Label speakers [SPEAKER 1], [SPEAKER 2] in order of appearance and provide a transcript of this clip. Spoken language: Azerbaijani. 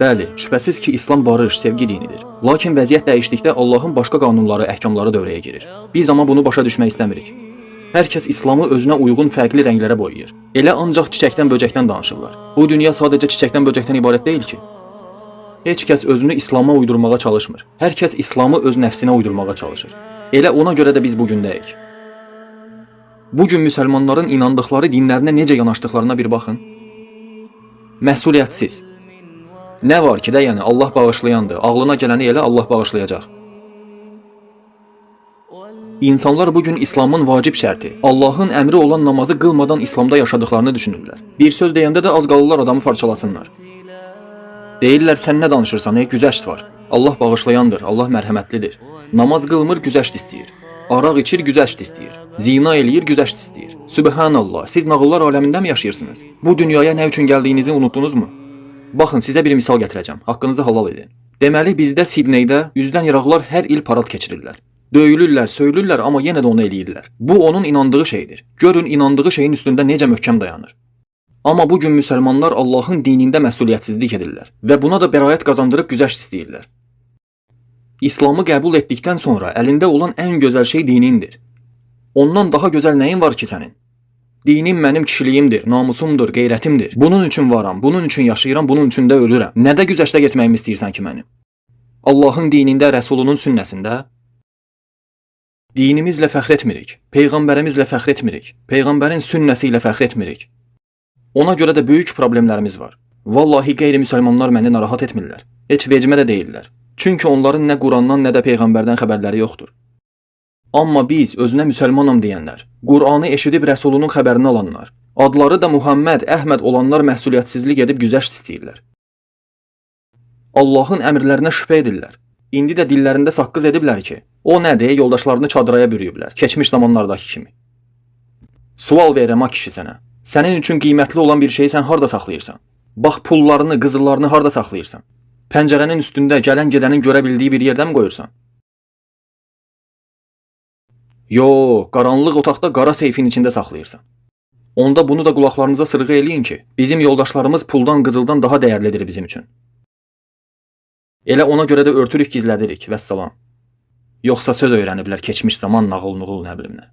[SPEAKER 1] Bəli, şübhəsiz ki, İslam barış, sevgi dinidir. Lakin vəziyyət dəyişdikdə Allahın başqa qanunları, əhkamları dövrəyə girir. Biz amma bunu başa düşmək istəmirik. Hər kəs İslamı özünə uyğun fərqli rənglərə boyayır. Elə ancaq çiçəkdən, böcəkdən danışırlar. Bu dünya sadəcə çiçəkdən, böcəkdən ibarət deyil ki. Heç kəs özünü İslama uydurmağa çalışmır. Hər kəs İslamı öz nəfsinə uydurmağa çalışır. Elə ona görə də biz bu gündəyik. Bu gün müsəlmanların inandıqları dinlərinə necə yanaşdıqlarına bir baxın. Məsuliyyətsiz. Nə var ki də, yəni Allah bağışlayandır, ağlına gələni elə Allah bağışlayacaq. İnsanlar bugün İslamın vacib şərti, Allahın əmri olan namazı qılmadan İslamda yaşadıklarını düşünürlər. Bir söz deyəndə də az qalırlar adamı parçalasınlar. Deyirlər, sən nə danışırsan, güzəşt var. Allah bağışlayandır, Allah mərhəmətlidir. Namaz qılmır, güzəşt istəyir. Araq içir, güzəşt istəyir. Zina eləyir, güzəşt istəyir. Sübhanallah, siz nağıllar aləmində mi yaşayırsınız? Bu dünyaya nə üçün gəldiyinizi unutdunuzmu? Baxın, sizə bir misal gətirəcəm. Haqqınızı halal edin. Deməli, bizdə Sidneydə 100-dən yıraqlar hər il parad keçirirlər. Döyülürlər, söylürlər, amma yenə də onu eləyirlər. Bu, onun inandığı şeydir. Görün, inandığı şeyin üstündə necə möhkəm dayanır. Amma bu gün müsəlmanlar Allahın dinində məsuliyyətsizlik edirlər və buna da bəraət qazandırıb güzəşt istəyirlər. İslamı qəbul etdikdən sonra əlində olan ən gözəl şey dinindir. Ondan daha gözəl nəyin var ki sənin? Dinim mənim kişiliyimdir, namusumdur, qeyrətimdir. Bunun üçün varam, bunun üçün yaşayıram, bunun üçün də ölürəm. Nədə güzəştə getməyimi istəyirsən ki mənim? Allahın dinində, Rəsulunun sünnəsində dinimizlə fəxr etmirik, Peyğəmbərimizlə fəxr etmirik, Peyğəmbərin sünnəsi ilə fəxr etmirik. Ona görə də böyük problemlərimiz var. Vallahi qeyri-müsəlmanlar məni narahat etmirlər. Heç vecimə də deyirlər. Çünki onların nə Qurandan, nə də Peyğəmbərdən xəbərləri yoxdur. Amma biz, özünə müsəlmanam deyənlər, Qur'anı eşidib Rəsulunun xəbərini alanlar, adları da Muhammed, Əhməd olanlar məsuliyyətsizlik edib güzəşt istəyirlər. Allahın əmrlərinə şübhə edirlər. İndi də dillərində saqqız ediblər ki, o nədir, yoldaşlarını çadıraya bürüyüblər, keçmiş zamanlardakı kimi. Sual verirəm, kişi sənə. Sənin üçün qiymətli olan bir şeyi sən harda saxlayırsan? Bax, pullarını, qızıllarını harda saxlayırsan? Pəncərənin üstündə gələn-gedənin görə bildiyi bir yerdə mi qoyursan? Yox, qaranlıq otaqda qara seyfin içində saxlayırsan. Onda bunu da qulaqlarınıza sırğı eləyin ki, bizim yoldaşlarımız puldan, qızıldan daha dəyərlidir bizim üçün. Elə ona görə də örtürük, gizlədirik, vəssalam. Yoxsa söz öyrəniblər, keçmiş zaman, nağıl, nuğul, nə bilim nə.